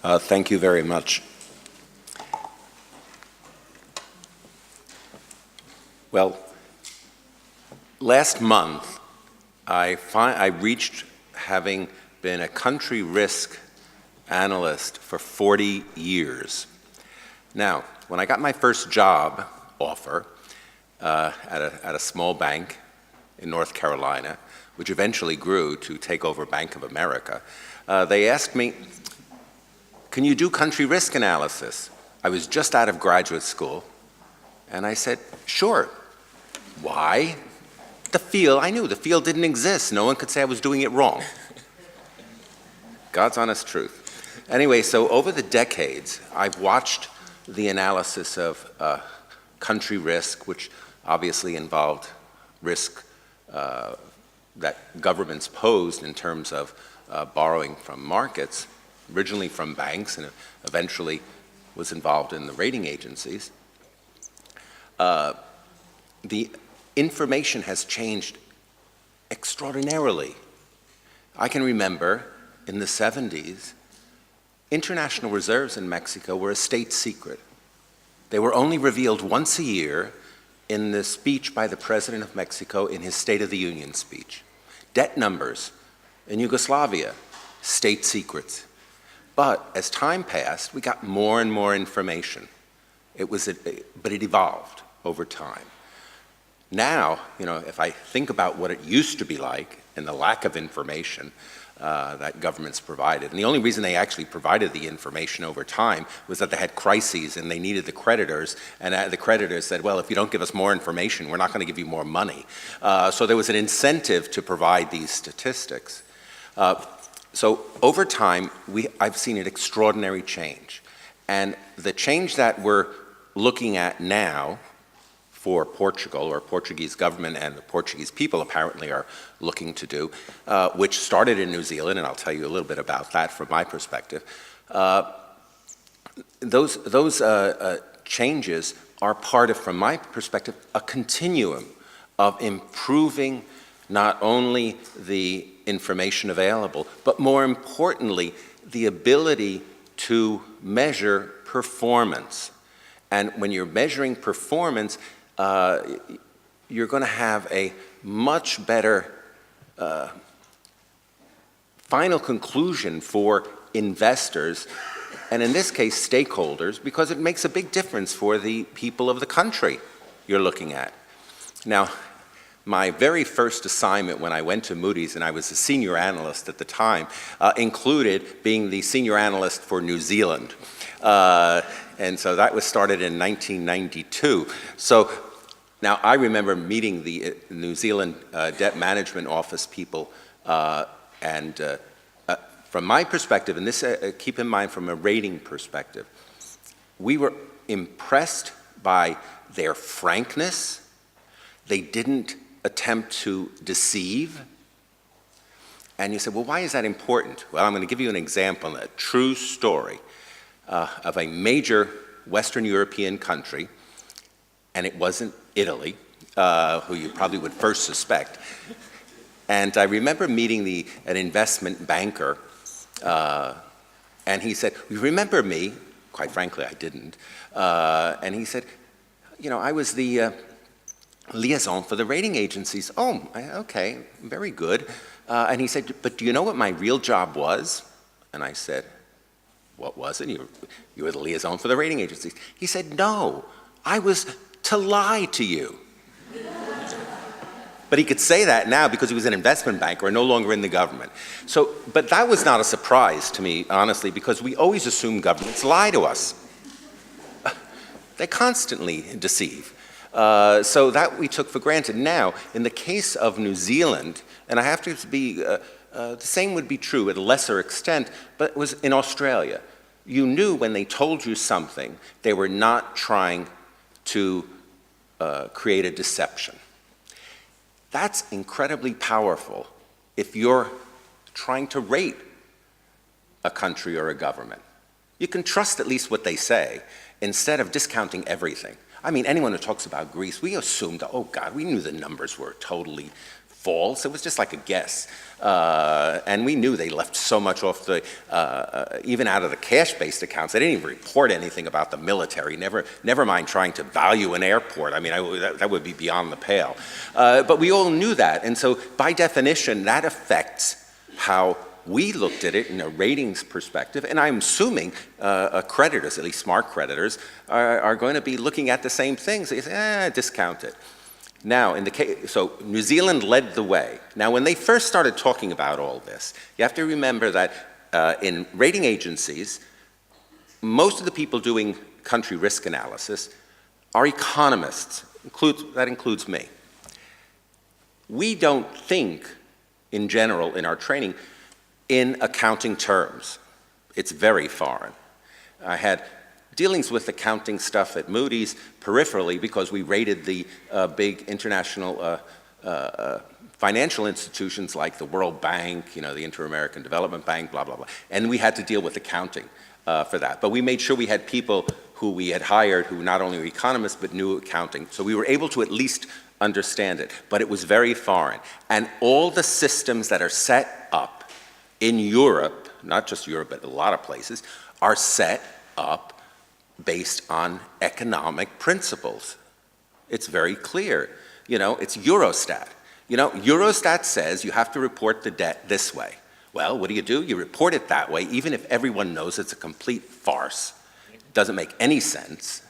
Thank you very much. Well, last month, I reached having been a country risk analyst for 40 years. Now, when I got my first job offer at a small bank in North Carolina, which eventually grew to take over Bank of America, they asked me, can you do country risk analysis? I was just out of graduate school, and I said, sure. Why? I knew the field didn't exist. No one could say I was doing it wrong. God's honest truth. Anyway, so over the decades, I've watched the analysis of country risk, which obviously involved risk that governments posed in terms of borrowing from markets, originally from banks and eventually was involved in the rating agencies. The information has changed extraordinarily. I can remember in the 70s, international reserves in Mexico were a state secret. They were only revealed once a year in the speech by the President of Mexico in his State of the Union speech. Debt numbers in Yugoslavia, state secrets. But as time passed, we got more and more information. But it evolved over time. Now, if I think about what it used to be like and the lack of information that governments provided, and the only reason they actually provided the information over time was that they had crises and they needed the creditors, and the creditors said, well, if you don't give us more information, we're not going to give you more money. So there was an incentive to provide these statistics. So over time, I've seen an extraordinary change. And the change that we're looking at now for Portugal, or Portuguese government and the Portuguese people apparently are looking to do, which started in New Zealand, and I'll tell you a little bit about that from my perspective. Those changes are part of, from my perspective, a continuum of improving not only the information available, but more importantly, the ability to measure performance. And when you're measuring performance, you're going to have a much better final conclusion for investors, and in this case, stakeholders, because it makes a big difference for the people of the country you're looking at. Now, my very first assignment when I went to Moody's, and I was a senior analyst at the time, included being the senior analyst for New Zealand. And so that was started in 1992. So now I remember meeting the New Zealand debt management office people, and from my perspective, and this keep in mind from a rating perspective, we were impressed by their frankness. They didn't attempt to deceive. And you said, well, why is that important? Well, I'm going to give you an example, a true story of a major Western European country, and it wasn't Italy, who you probably would first suspect. And I remember meeting an investment banker, and he said, you remember me? Quite frankly, I didn't. And he said, I was the liaison for the rating agencies. Oh, okay, very good. And he said, but do you know what my real job was? And I said, what was it? You were the liaison for the rating agencies. He said, no, I was to lie to you. But he could say that now because he was an investment banker and no longer in the government. So, but that was not a surprise to me, honestly, because we always assume governments lie to us. They constantly deceive. So that we took for granted. Now, in the case of New Zealand, and I have to be, the same would be true at a lesser extent, but it was in Australia. You knew when they told you something, they were not trying to create a deception. That's incredibly powerful if you're trying to rate a country or a government. You can trust at least what they say instead of discounting everything. I mean, anyone who talks about Greece, we assumed, oh God, we knew the numbers were totally false. It was just like a guess. And we knew they left so much off the, even out of the cash-based accounts. They didn't even report anything about the military, never mind trying to value an airport. I mean, that would be beyond the pale. But we all knew that. And so by definition, that affects how we looked at it in a ratings perspective, and I'm assuming creditors, at least smart creditors, are going to be looking at the same things. They say, discount it. Now, in the case, so New Zealand led the way. Now, when they first started talking about all this, you have to remember that in rating agencies, most of the people doing country risk analysis are economists. That includes me. We don't think, in general, in our training, in accounting terms. It's very foreign. I had dealings with accounting stuff at Moody's peripherally because we rated the big international financial institutions like the World Bank, the Inter-American Development Bank, blah, blah, blah. And we had to deal with accounting for that. But we made sure we had people who we had hired who not only were economists but knew accounting. So we were able to at least understand it. But it was very foreign. And all the systems that are set up in Europe, not just Europe, but a lot of places, are set up based on economic principles. It's very clear. It's Eurostat. Eurostat says you have to report the debt this way. Well, what do? You report it that way, even if everyone knows it's a complete farce. It doesn't make any sense.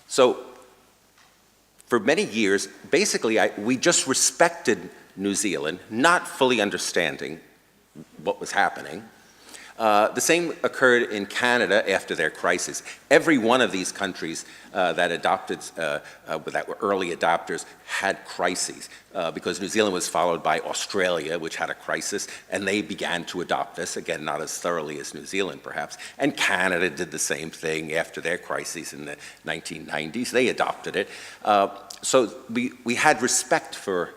So for many years, basically, we just respected New Zealand, not fully understanding what was happening. The same occurred in Canada after their crisis. Every one of these countries that adopted, that were early adopters, had crises because New Zealand was followed by Australia, which had a crisis, and they began to adopt this, again, not as thoroughly as New Zealand, perhaps. And Canada did the same thing after their crises in the 1990s. They adopted it. So we had respect for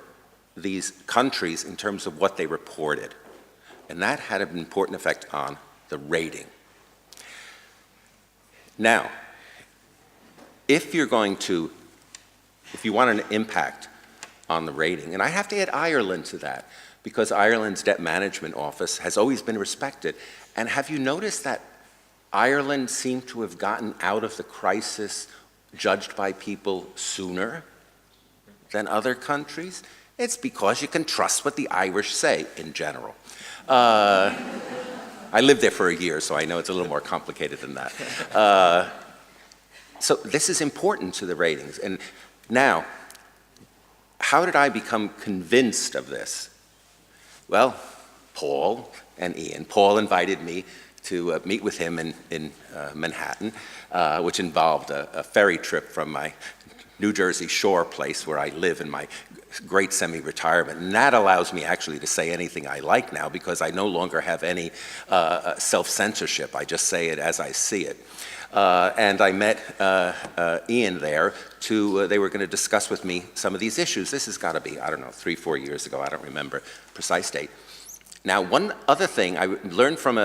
these countries in terms of what they reported. And that had an important effect on the rating. Now, if you want an impact on the rating, and I have to add Ireland to that, because Ireland's debt management office has always been respected. And have you noticed that Ireland seemed to have gotten out of the crisis judged by people sooner than other countries? It's because you can trust what the Irish say in general. I lived there for a year, so I know it's a little more complicated than that. So this is important to the ratings. And now, how did I become convinced of this? Well, Paul and Ian. Paul invited me to meet with him in Manhattan, which involved a ferry trip from my New Jersey Shore place where I live in my great semi-retirement. And that allows me actually to say anything I like now because I no longer have any self-censorship. I just say it as I see it. And I met Ian there they were going to discuss with me some of these issues. This has got to be, 3-4 years ago. I don't remember precise date. Now, one other thing I learned from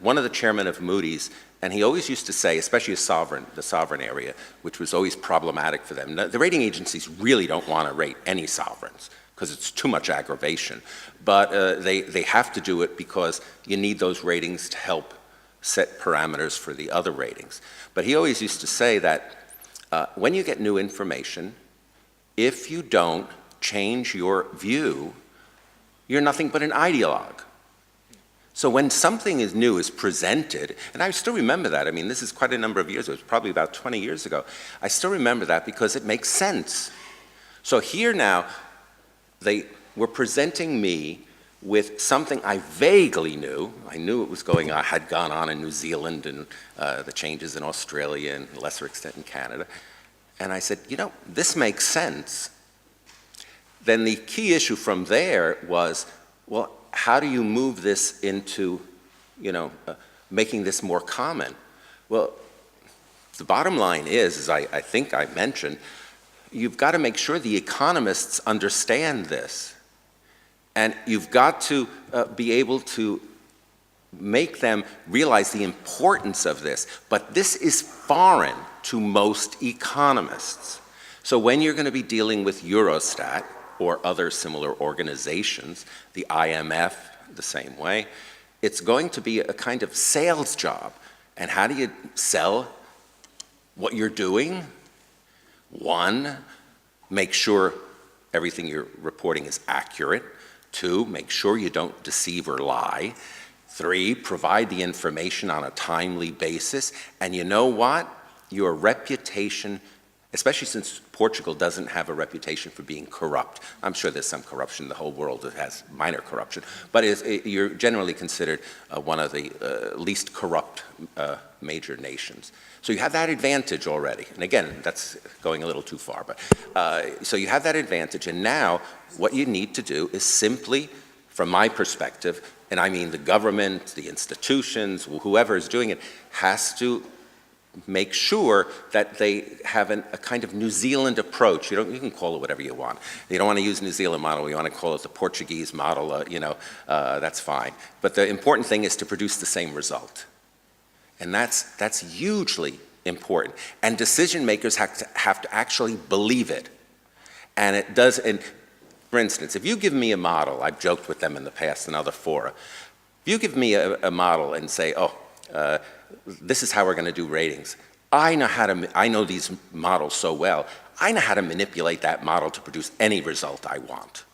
one of the chairmen of Moody's, and he always used to say, especially the sovereign area, which was always problematic for them. The rating agencies really don't want to rate any sovereigns because it's too much aggravation. But they have to do it because you need those ratings to help set parameters for the other ratings. But he always used to say that when you get new information, if you don't change your view, you're nothing but an ideologue. So when something new is presented, and I still remember that, this is quite a number of years ago, it was probably about 20 years ago, I still remember that because it makes sense. So here now, they were presenting me with something I vaguely knew. I knew it was had gone on in New Zealand and the changes in Australia and to a lesser extent in Canada. And I said, this makes sense. Then the key issue from there was, well, how do you move this into, making this more common? Well, the bottom line is, as I think I mentioned, you've got to make sure the economists understand this. And you've got to be able to make them realize the importance of this. But this is foreign to most economists. So when you're going to be dealing with Eurostat, or other similar organizations, the IMF the same way, it's going to be a kind of sales job. And how do you sell what you're doing? One, make sure everything you're reporting is accurate. Two, make sure you don't deceive or lie. Three, provide the information on a timely basis. And you know what? Your reputation, especially since Portugal doesn't have a reputation for being corrupt. I'm sure there's some corruption in the whole world that has minor corruption, but you're generally considered one of the least corrupt major nations. So you have that advantage already. And again, that's going a little too far, but so you have that advantage. And now what you need to do is simply, from my perspective, and I mean the government, the institutions, whoever is doing it, has to make sure that they have a kind of New Zealand approach. You can call it whatever you want. You don't want to use New Zealand model, you want to call it the Portuguese model, that's fine. But the important thing is to produce the same result. And that's hugely important. And decision makers have to actually believe it. And it does, and for instance, if you give me a model, I've joked with them in the past in other fora, if you give me a model and say, this is how we're going to do ratings. I know these models so well. I know how to manipulate that model to produce any result I want.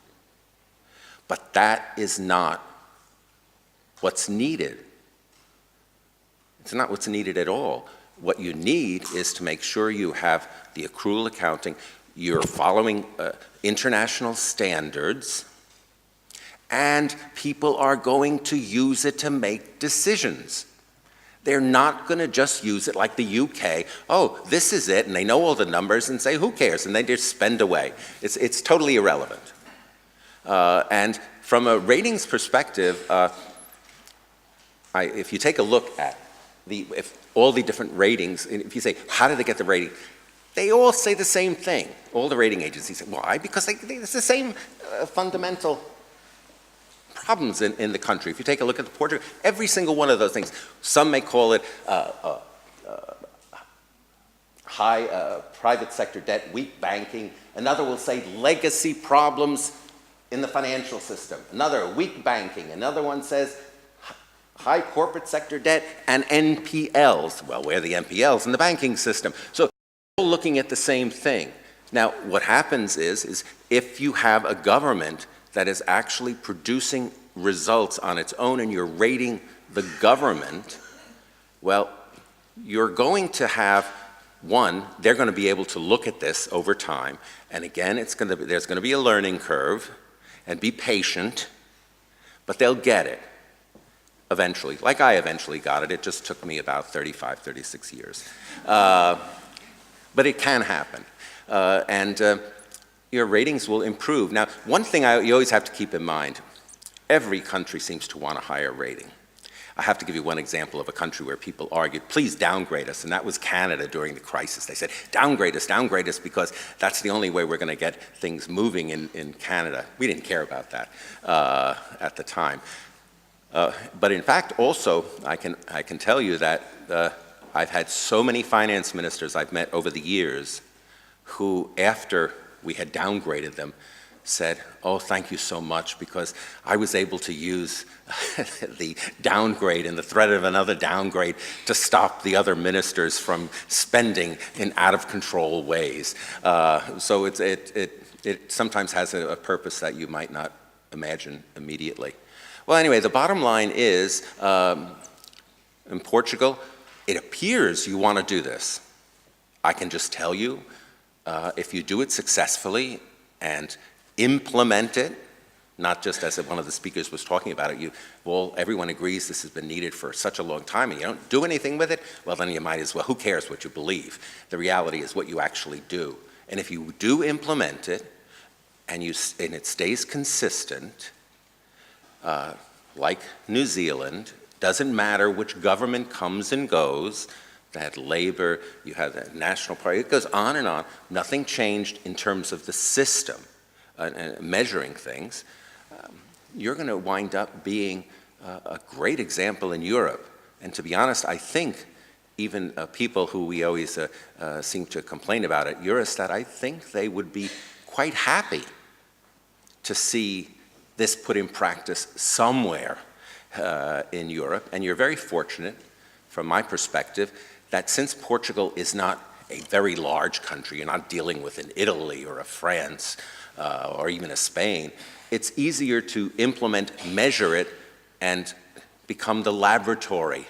But that is not what's needed. It's not what's needed at all. What you need is to make sure you have the accrual accounting, you're following international standards, and people are going to use it to make decisions. They're not going to just use it like the UK. Oh, this is it, and they know all the numbers and say, who cares? And they just spend away. It's totally irrelevant. And from a ratings perspective, if you take a look at all the different ratings, if you say, how did they get the rating? They all say the same thing. All the rating agencies say, why? Because it's the same fundamental problems in the country. If you take a look at the Portugal, every single one of those things, some may call it high private sector debt, weak banking. Another will say legacy problems in the financial system. Another, weak banking. Another one says high corporate sector debt and NPLs. Well, where are the NPLs in the banking system? So all looking at the same thing. Now, what happens is if you have a government that is actually producing results on its own and you're rating the government, well, you're going to have, one, they're going to be able to look at this over time, and again, there's going to be a learning curve, and be patient, but they'll get it eventually. Like I eventually got it. It just took me about 35, 36 years. But it can happen. Your ratings will improve. Now, one thing you always have to keep in mind, every country seems to want a higher rating. I have to give you one example of a country where people argued, please downgrade us, and that was Canada during the crisis. They said, downgrade us, because that's the only way we're going to get things moving in Canada. We didn't care about that at the time. But in fact, also, I can tell you that I've had so many finance ministers I've met over the years who, after we had downgraded them, said, oh, thank you so much, because I was able to use the downgrade and the threat of another downgrade to stop the other ministers from spending in out-of-control ways. So it sometimes has a purpose that you might not imagine immediately. Well, anyway, the bottom line is, in Portugal, it appears you want to do this. I can just tell you, if you do it successfully and implement it, not just as one of the speakers was talking about it, everyone agrees this has been needed for such a long time and you don't do anything with it, well then you might as well, who cares what you believe? The reality is what you actually do. And if you do implement it and it stays consistent, like New Zealand, doesn't matter which government comes and goes, that Labour, you have the National Party, it goes on and on. Nothing changed in terms of the system and measuring things. You're going to wind up being a great example in Europe. And to be honest, I think even people who we always seem to complain about at Eurostat, I think they would be quite happy to see this put in practice somewhere in Europe, and you're very fortunate, from my perspective, that since Portugal is not a very large country, you're not dealing with an Italy or a France or even a Spain, it's easier to implement, measure it, and become the laboratory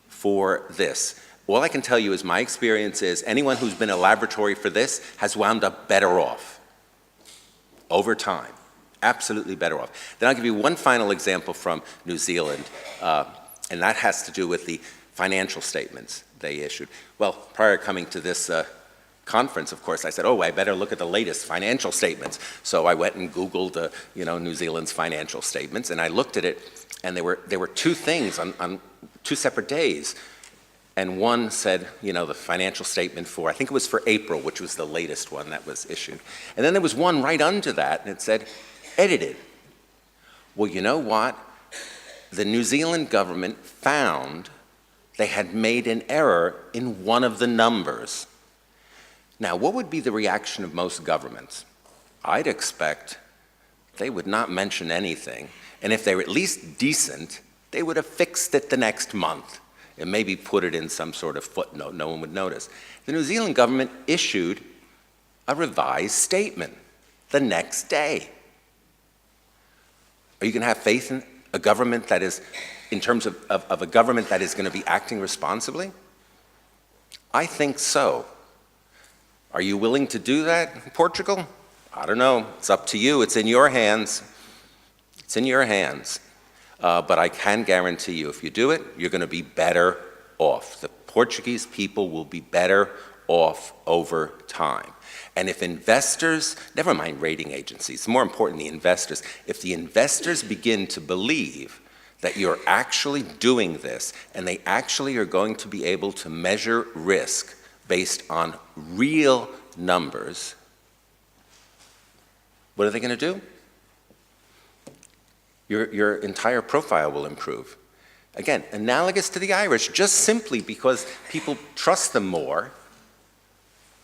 for this. All I can tell you is my experience is anyone who's been a laboratory for this has wound up better off over time, absolutely better off. Then I'll give you one final example from New Zealand, and that has to do with the financial statements they issued. Well, prior to coming to this conference, of course, I said, oh, I better look at the latest financial statements. So I went and Googled, New Zealand's financial statements, and I looked at it, and there were two things on two separate days. And one said, the financial statement for, I think it was for April, which was the latest one that was issued. And then there was one right under that, and it said, edited. Well, you know what? The New Zealand government found they had made an error in one of the numbers. Now, what would be the reaction of most governments? I'd expect they would not mention anything, and if they were at least decent, they would have fixed it the next month and maybe put it in some sort of footnote no one would notice. The New Zealand government issued a revised statement the next day. Are you going to have faith in a government that is, in terms of a government that is going to be acting responsibly? I think so. Are you willing to do that in Portugal? I don't know. It's up to you. It's in your hands. It's in your hands. But I can guarantee you, if you do it, you're going to be better off. The Portuguese people will be better off over time. And if investors, never mind rating agencies, it's more important the investors, if the investors begin to believe that you're actually doing this and they actually are going to be able to measure risk based on real numbers, what are they going to do? Your entire profile will improve. Again, analogous to the Irish, just simply because people trust them more,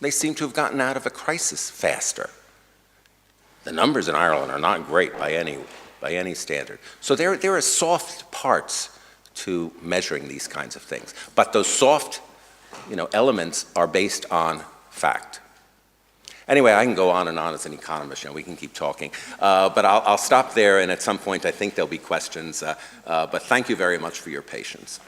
they seem to have gotten out of a crisis faster. The numbers in Ireland are not great by any standard. So there are soft parts to measuring these kinds of things. But those soft elements are based on fact. Anyway, I can go on and on as an economist, we can keep talking. But I'll stop there, and at some point I think there'll be questions. But thank you very much for your patience.